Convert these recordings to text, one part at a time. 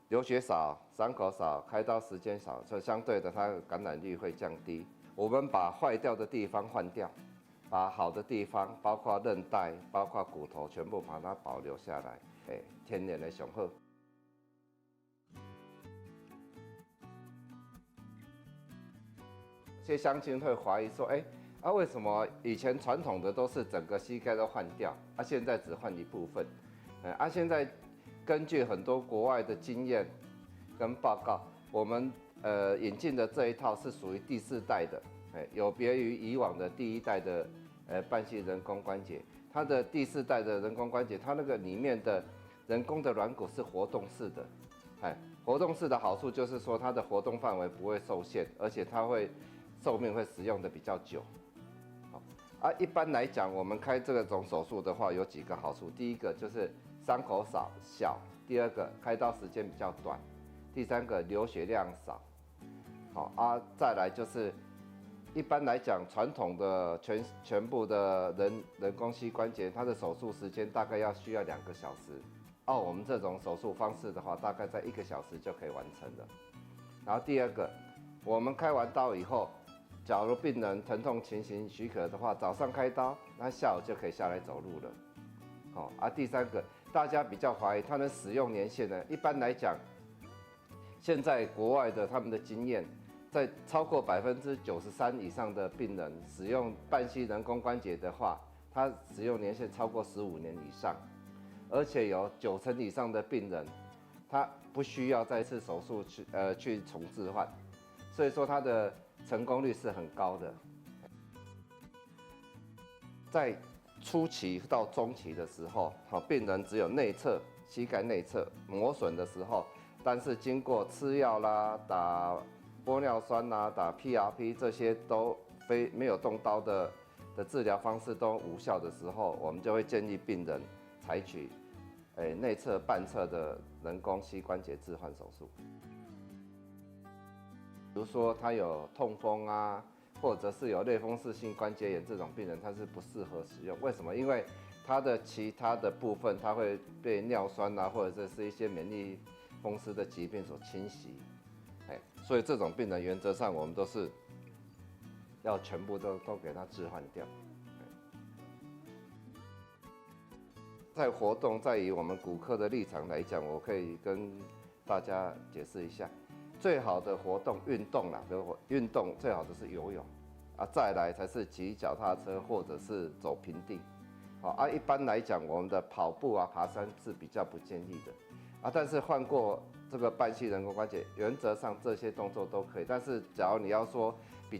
流血少、伤口少、开刀时间少，所以相对的它的感染率会降低。我们把坏掉的地方换掉，把好的地方，包括韧带、包括骨头，全部把它保留下来。天然的上好。有些乡亲会怀疑说，为什么以前传统的都是整个膝盖都换掉，现在只换一部分？现在根据很多国外的经验跟报告，我们引进的这一套是属于第4代的，有别于以往的第1代的半细人工关节。它的第4代的人工关节，它那个里面的人工的软骨是活动式的，活动式的好处就是说它的活动范围不会受限，而且它会寿命会使用的比较久。一般来讲，我们开这种手术的话，有几个好处。第一个就是伤口小，第二个开刀时间比较短，第三个流血量少。再来就是一般来讲，传统的全部的人工膝关节，它的手术时间大概需要2个小时。我们这种手术方式的话，大概在1个小时就可以完成了。然后第二个，我们开完刀以后，假如病人疼痛情形许可的话，早上开刀，那下午就可以下来走路了。第三个，大家比较怀疑它的使用年限呢？一般来讲，现在国外的他们的经验，在超过93%以上的病人使用半细人工关节的话，它使用年限超过15年以上，而且有90%以上的病人，他不需要再次手术去重置换，所以说它的成功率是很高的。在初期到中期的时候，病人只有内侧膝盖内侧磨损的时候，但是经过吃药啦、打玻尿酸啦、打 PRP 这些都没有动刀的治疗方式都无效的时候，我们就会建议病人采取内侧半侧的人工膝关节置换手术。比如说他有痛风啊，或者是有类风湿性关节炎这种病人，他是不适合使用。为什么？因为他的其他的部分，他会被尿酸啊，或者是一些免疫风湿的疾病所侵袭。所以这种病人原则上我们都是要全部都给他置换掉。在活动，在以我们骨科的立场来讲，我可以跟大家解释一下。最好的活动运动啦，比如运动最好的是游泳再来才是骑脚踏车或者是走平地。一般来讲，我们的跑步爬山是比较不建议的但是换过这个半细人工关节，原则上这些动作都可以。但是假如你要说比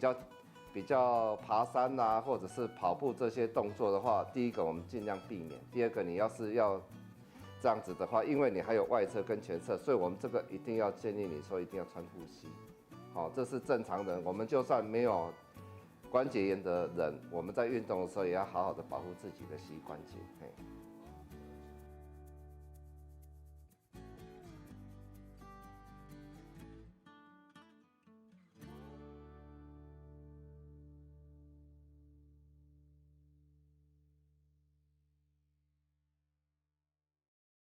较爬山或者是跑步这些动作的话，第一个我们尽量避免，第二个你要这样子的话，因为你还有外侧跟前侧，所以我们这个一定要建议你说一定要穿护膝。这是正常人，我们就算没有关节炎的人，我们在运动的时候也要好好的保护自己的膝关节。